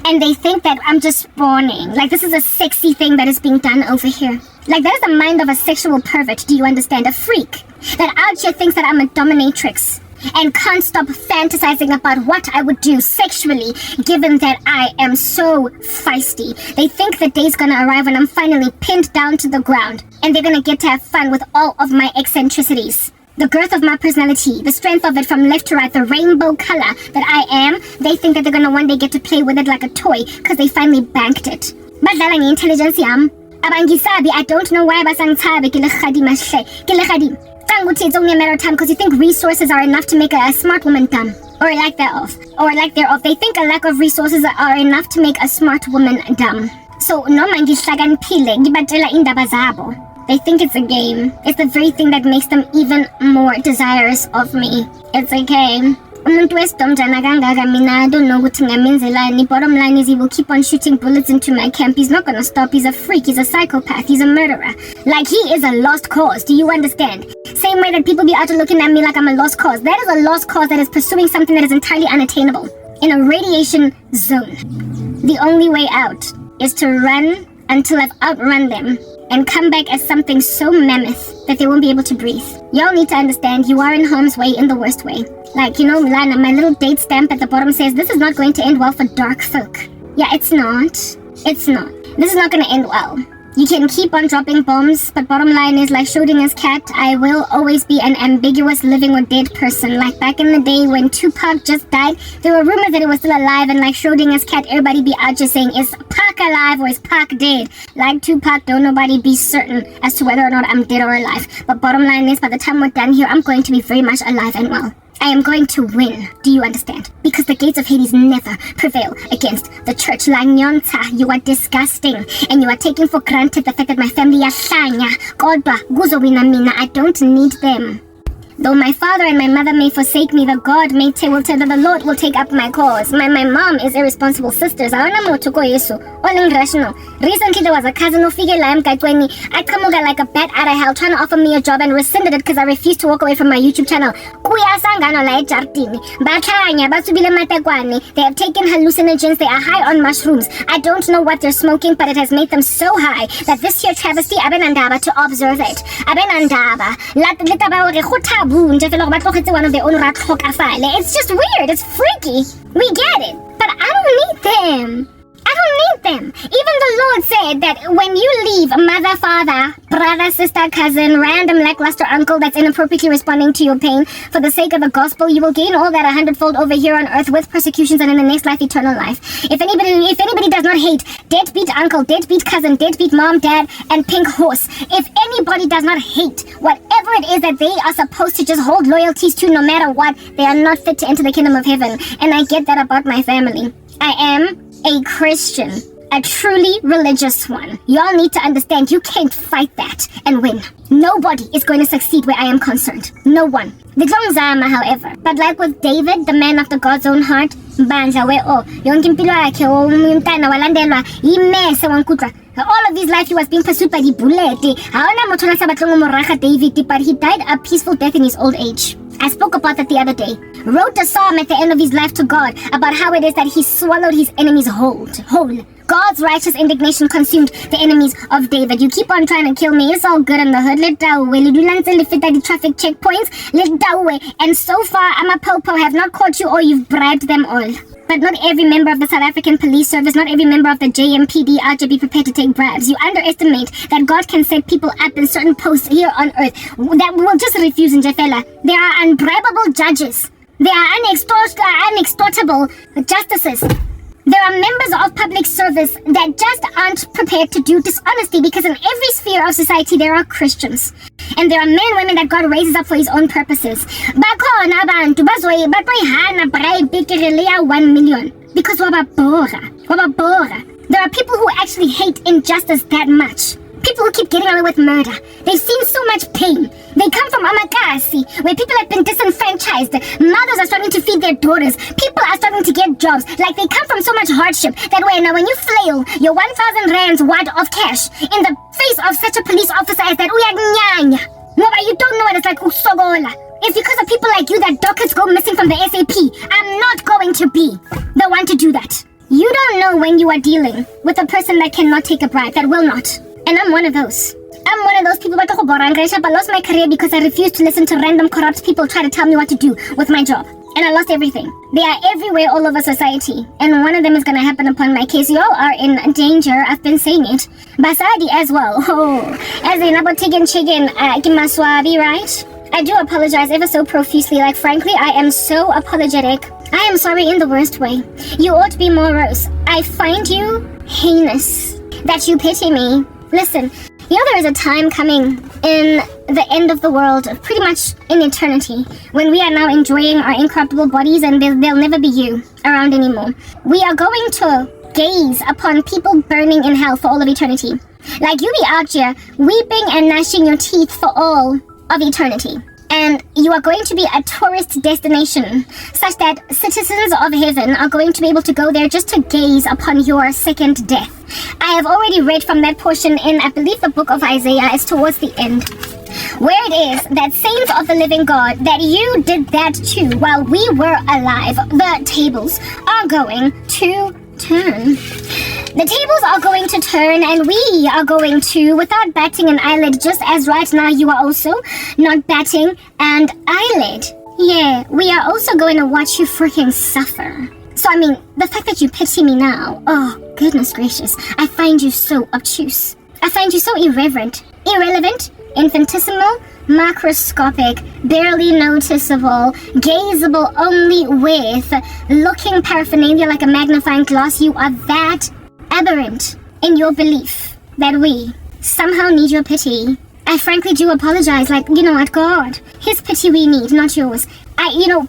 And they think that I'm just spawning. Like, this is a sexy thing that is being done over here. Like, that is the mind of a sexual pervert, do you understand? A freak that out here thinks that I'm a dominatrix and can't stop fantasizing about what I would do sexually, given that I am so feisty. They think the day's gonna arrive when I'm finally pinned down to the ground, and they're gonna get to have fun with all of my eccentricities. The girth of my personality, the strength of it from left to right, the rainbow color that I am, they think that they're gonna one day get to play with it like a toy, because they finally banked it. Badlala nge-intelligence yam. Abangisabi, I don't know why basangtabe ke le khadim ashle. Ke le khadim. It's only a matter of time because you think resources are enough to make a smart woman dumb. Or lack thereof. They think a lack of resources are enough to make a smart woman dumb. So, no mangihlakaniphile, ngibatshela indaba zabo. They think it's a game. It's the very thing that makes them even more desirous of me. It's okay. I don't know what the bottom line is he will keep on shooting bullets into my camp. He's not gonna stop. He's a freak. He's a psychopath. He's a murderer. Like, he is a lost cause. Do you understand? Same way that people be out looking at me like I'm a lost cause. That is a lost cause that is pursuing something that is entirely unattainable. In a radiation zone. The only way out is to run until I've outrun them and come back as something so mammoth that they won't be able to breathe. Y'all need to understand you are in harm's way in the worst way. Like, you know, Milana, my little date stamp at the bottom says, this is not going to end well for dark folk. Yeah, it's not. It's not. This is not going to end well. You can keep on dropping bombs, but bottom line is, like Schrödinger's cat, I will always be an ambiguous living or dead person. Like back in the day when Tupac just died, there were rumors that he was still alive, and like Schrödinger's cat, everybody be out just saying, is Pac alive or is Pac dead? Like Tupac, don't nobody be certain as to whether or not I'm dead or alive. But bottom line is, by the time we're done here, I'm going to be very much alive and well. I am going to win. Do you understand? Because the gates of Hades never prevail against the church. Lanyonta, you are disgusting. And you are taking for granted the fact that my family yahlanya. Kodwa, guzowina mina, I don't need them. Though my father and my mother may forsake me, the God may will tell that the Lord will take up my cause. My mom is irresponsible sisters. All irrational. Recently there was a cousin who figured I kamuga like a bat out of hell trying to offer me a job and rescinded it because I refused to walk away from my YouTube channel. They have taken hallucinogens. They are high on mushrooms. I don't know what they're smoking, but it has made them so high that this year travesty abenandaba to observe it. Abenandaba. One of their own. It's just weird. It's freaky. We get it. But I don't need them. I don't need them. Even the Lord said that when you leave mother, father, brother, sister, cousin, random lackluster uncle that's inappropriately responding to your pain for the sake of the gospel, you will gain all that 100-fold over here on earth with persecutions and in the next life, eternal life. If anybody does not hate deadbeat uncle, deadbeat cousin, deadbeat mom, dad, and pink horse, if anybody does not hate whatever it is that they are supposed to just hold loyalties to no matter what, they are not fit to enter the kingdom of heaven. And I get that about my family. I am a Christian, a truly religious one. Y'all need to understand you can't fight that and win. Nobody is going to succeed where I am concerned. No one. The Hlongwane, however. But like with David, the man after God's own heart, all of his life he was being pursued by the bullet. David, but he died a peaceful death in his old age. I spoke about that the other day. Wrote a psalm at the end of his life to God about how it is that he swallowed his enemies whole. God's righteous indignation consumed the enemies of David. You keep on trying to kill me. It's all good in the hood. The traffic checkpoints. And so far, I'm a popo, have not caught you or you've bribed them all. But not every member of the South African Police Service, not every member of the JMPD are to be prepared to take bribes. You underestimate that God can set people up in certain posts here on earth that will just refuse in Jafela. There are unbribable judges. There are unextortable justices. There are members of public service that just aren't prepared to do dishonesty, because in every sphere of society there are Christians. And there are men and women that God raises up for his own purposes. Bakhona abantu bazoyihana bribe bigeleya 1 million because wababora. There are people who actually hate injustice that much. People who keep getting away with murder. They've seen so much pain. They come from Amakasi, where people have been disenfranchised. Mothers are struggling to feed their daughters. People are struggling to get jobs. Like, they come from so much hardship that when you flail your 1,000 rands wad of cash in the face of such a police officer as that, you don't know what it's like, usogola. It's because of people like you that dockets go missing from the SAP. I'm not going to be the one to do that. You don't know when you are dealing with a person that cannot take a bribe, that will not. And I'm one of those. I'm one of those people. I lost my career because I refused to listen to random corrupt people try to tell me what to do with my job. And I lost everything. They are everywhere all over society. And one of them is going to happen upon my case. You all are in danger. I've been saying it. Basadi as well. Oh, as in about chicken, Kimaswabi, right? I do apologize ever so profusely. Like, frankly, I am so apologetic. I am sorry in the worst way. You ought to be morose. I find you heinous that you pity me. Listen, there is a time coming in the end of the world, pretty much in eternity, when we are now enjoying our incorruptible bodies and there'll never be you around anymore. We are going to gaze upon people burning in hell for all of eternity. Like, you be out here weeping and gnashing your teeth for all of eternity. And you are going to be a tourist destination, such that citizens of heaven are going to be able to go there just to gaze upon your second death. I have already read from that portion in, I believe, the book of Isaiah. It's towards the end, where it is that saints of the living God, that you did that too while we were alive. The tables are going to turn. The tables are going to turn, and we are going to, without batting an eyelid, just as right now you are also not batting an eyelid. Yeah, we are also going to watch you freaking suffer. So, the fact that you pity me now, oh, goodness gracious, I find you so obtuse. I find you so irreverent, irrelevant, infinitesimal, macroscopic, barely noticeable, gazeable only with looking paraphernalia like a magnifying glass. You are that aberrant in your belief that we somehow need your pity. I frankly do apologize. Like, you know what, God, his pity we need, not yours.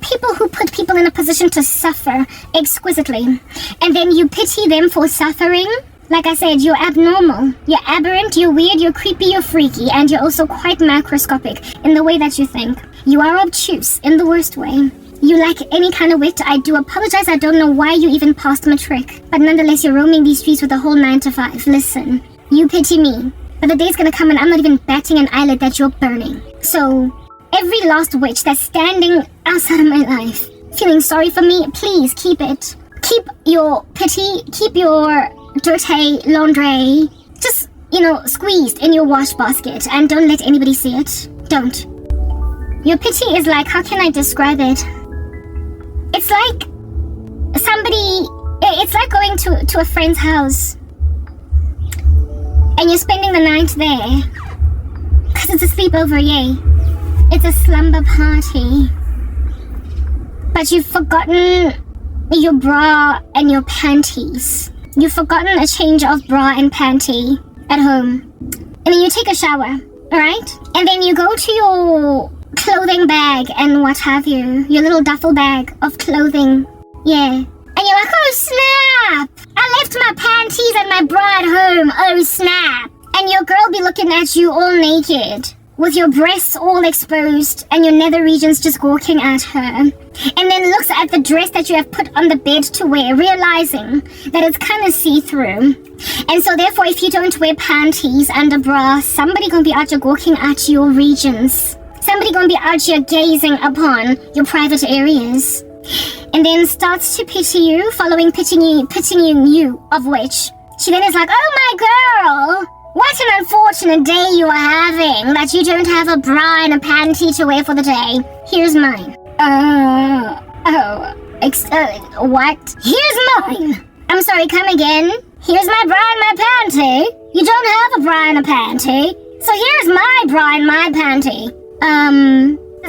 People who put people in a position to suffer exquisitely, and then you pity them for suffering. Like I said, you're abnormal, you're aberrant, you're weird, you're creepy, you're freaky, and you're also quite macroscopic in the way that you think. You are obtuse in the worst way. You lack any kind of wit. I do apologize. I don't know why you even passed matric. But nonetheless, you're roaming these streets with a whole 9 to 5. Listen, you pity me, but the day's gonna come and I'm not even batting an eyelid that you're burning. So, every last witch that's standing outside of my life, feeling sorry for me, please keep it. Keep your pity, keep your dirty laundry, just, squeezed in your wash basket, and don't let anybody see it. Don't. Your pity is like, how can I describe it? It's like it's like going to a friend's house and you're spending the night there because it's a sleepover, yay. It's a slumber party. But you've forgotten your bra and your panties. You've forgotten a change of bra and panty at home. And then you take a shower, alright? And then you go to your clothing bag and what have you, your little duffel bag of clothing, yeah, and you're like, oh snap, I left my panties and my bra at home, oh snap. And your girl be looking at you all naked with your breasts all exposed and your nether regions just gawking at her, and then looks at the dress that you have put on the bed to wear, realizing that it's kind of see-through. And so therefore, if you don't wear panties and a bra, somebody gonna be out here gawking at your regions. Somebody gonna be out here gazing upon your private areas, and then starts to pity you, following pitying you, of which she then is like, oh my girl, what an unfortunate day you are having, that you don't have a bra and a panty to wear for the day. Here's mine. What? Here's mine. I'm sorry, come again. Here's my bra and my panty. You don't have a bra and a panty. So here's my bra and my panty.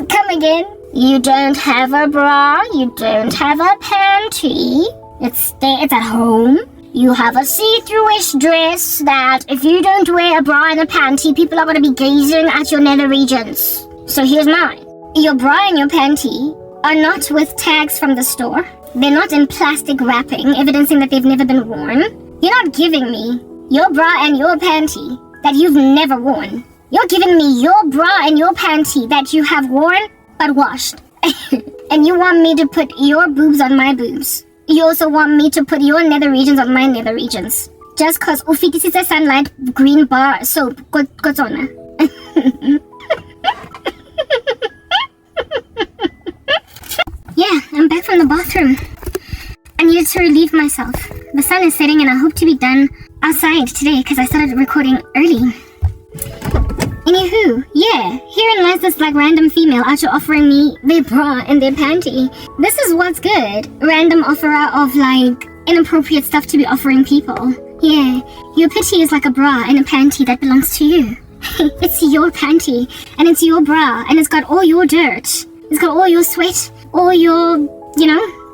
Come again. You don't have a bra. You don't have a panty. It's at home. You have a see-through-ish dress that if you don't wear a bra and a panty, people are going to be gazing at your nether regions. So here's mine. Your bra and your panty are not with tags from the store. They're not in plastic wrapping, evidencing that they've never been worn. You're not giving me your bra and your panty that you've never worn. You're giving me your bra and your panty that you have worn but washed. And you want me to put your boobs on my boobs. You also want me to put your nether regions on my nether regions. Just cause Fugitives sunlight green bar soap goes on. Yeah, I'm back from the bathroom. I needed to relieve myself. The sun is setting and I hope to be done outside today because I started recording early. Anywho, yeah, herein lies this random female out here offering me their bra and their panty. This is what's good. Random offerer of inappropriate stuff to be offering people. Yeah, your pity is like a bra and a panty that belongs to you. It's your panty and it's your bra and it's got all your dirt. It's got all your sweat, all your,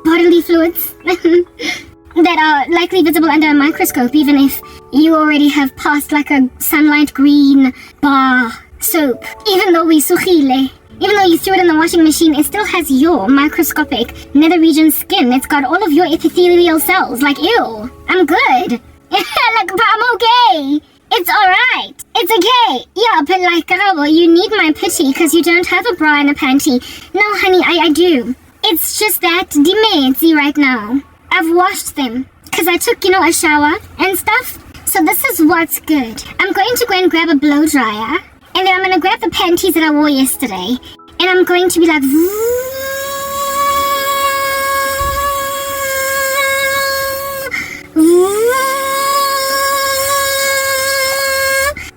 bodily fluids that are likely visible under a microscope, even if you already have passed a sunlight green bar soap. Even though you threw it in the washing machine, it still has your microscopic nether region skin. It's got all of your epithelial cells. Ew, I'm good. But I'm okay. It's alright. It's okay. Yeah, but Karabo, you need my pity because you don't have a bra and a panty. No, honey, I do. It's just that dimedzi right now. I've washed them because I took, a shower and stuff. So this is what's good. I'm going to go and grab a blow dryer and then I'm going to grab the panties that I wore yesterday and I'm going to be like...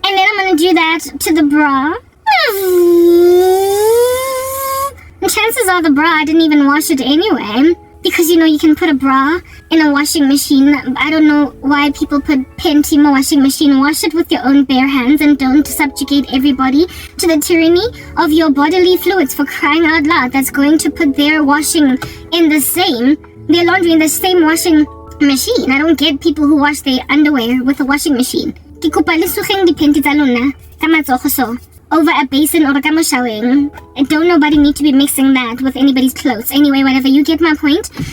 And then I'm going to do that to the bra. And chances are the bra, I didn't even wash it anyway. Because, you can put a bra in a washing machine. I don't know why people put panty in a washing machine. Wash it with your own bare hands and don't subjugate everybody to the tyranny of your bodily fluids, for crying out loud. That's going to put their laundry in the same washing machine. I don't get people who wash their underwear with a washing machine. Over a basin or a showering. Don't nobody need to be mixing that with anybody's clothes. Anyway, whatever, you get my point. And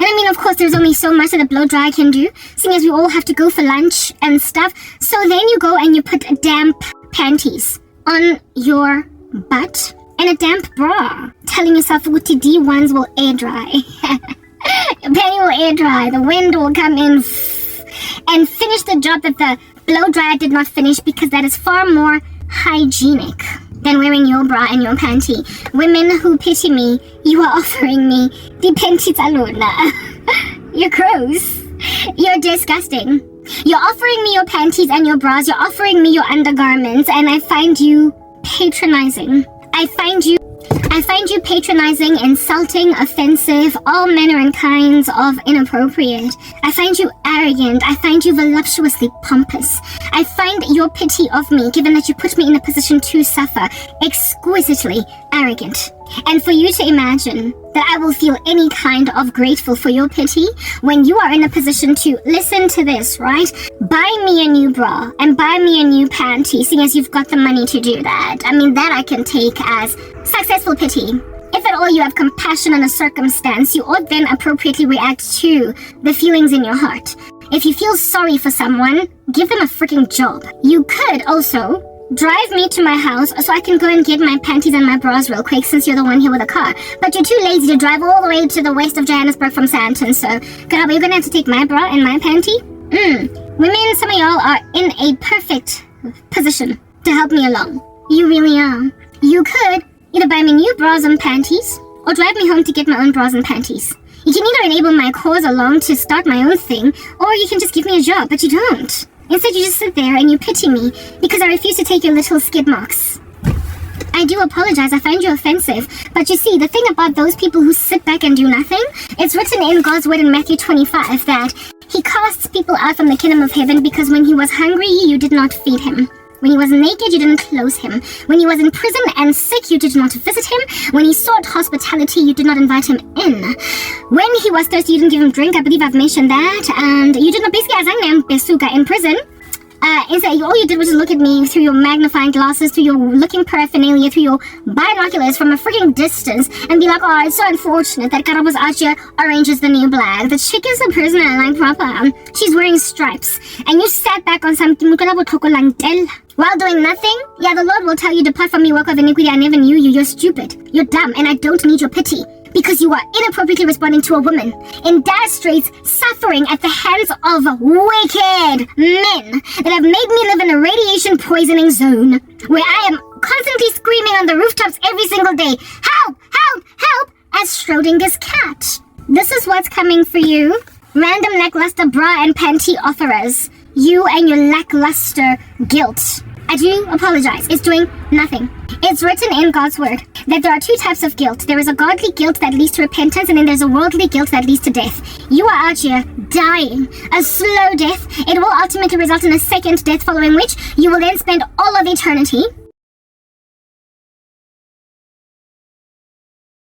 I mean, of course, there's only so much that a blow dry can do, seeing as we all have to go for lunch and stuff. So then you go and you put damp panties on your butt and a damp bra, telling yourself that D1s will air dry. Penny will air dry. The wind will come in and finish the job that the blow dryer did not finish, because that is far more hygienic than wearing your bra and your panty. Women who pity me, you are offering me the panty talona. You're gross. You're disgusting. You're offering me your panties and your bras. You're offering me your undergarments, and I find you patronizing. I find you patronizing, insulting, offensive, all manner and kinds of inappropriate. I find you arrogant. I find you voluptuously pompous. I find your pity of me, given that you put me in a position to suffer, exquisitely arrogant. And for you to imagine that I will feel any kind of grateful for your pity when you are in a position to, listen to this, right? Buy me a new bra and buy me a new panty, seeing as you've got the money to do that. I mean, that I can take as successful pity. If at all you have compassion on a circumstance, you ought then appropriately react to the feelings in your heart. If you feel sorry for someone, give them a freaking job. You could also drive me to my house so I can go and get my panties and my bras real quick, since you're the one here with a car. But you're too lazy to drive all the way to the west of Johannesburg from Sandton, so Karabo, you're gonna have to take my bra and my panty. Women, some of y'all are in a perfect position to help me along. You really are. You could either buy me new bras and panties, or drive me home to get my own bras and panties. You can either enable my cause along to start my own thing, or you can just give me a job, but you don't. Instead, you just sit there and you pity me because I refuse to take your little skid marks. I I do apologize. I find you offensive. But you see, the thing about those people who sit back and do nothing, it's written in God's word in Matthew 25 that he casts people out from the kingdom of heaven because when he was hungry, you did not feed him. When he was naked, you didn't clothe him. When he was in prison and sick, you did not visit him. When he sought hospitality, you did not invite him in. When he was thirsty, you didn't give him drink. I believe I've mentioned that. And you did not basically in prison. All you did was just look at me through your magnifying glasses, through your looking paraphernalia, through your binoculars from a freaking distance and be like, oh, it's so unfortunate that Karabo's out here, orange is the new black. The chick is a prisoner, like proper. She's wearing stripes. And you sat back on some while doing nothing. Yeah, the Lord will tell you, depart from me, work of iniquity, I never knew you. You're stupid. You're dumb, and I don't need your pity. Because you are inappropriately responding to a woman in dire straits, suffering at the hands of wicked men that have made me live in a radiation poisoning zone where I am constantly screaming on the rooftops every single day, help, help, help, as Schrodinger's cat. This is what's coming for you. Random lackluster bra and panty offerers. You and your lackluster guilt. I do apologize. It's doing nothing. It's written in God's word that there are two types of guilt. There is a godly guilt that leads to repentance, and then there's a worldly guilt that leads to death. You are out here dying a slow death. It will ultimately result in a second death, following which you will then spend all of eternity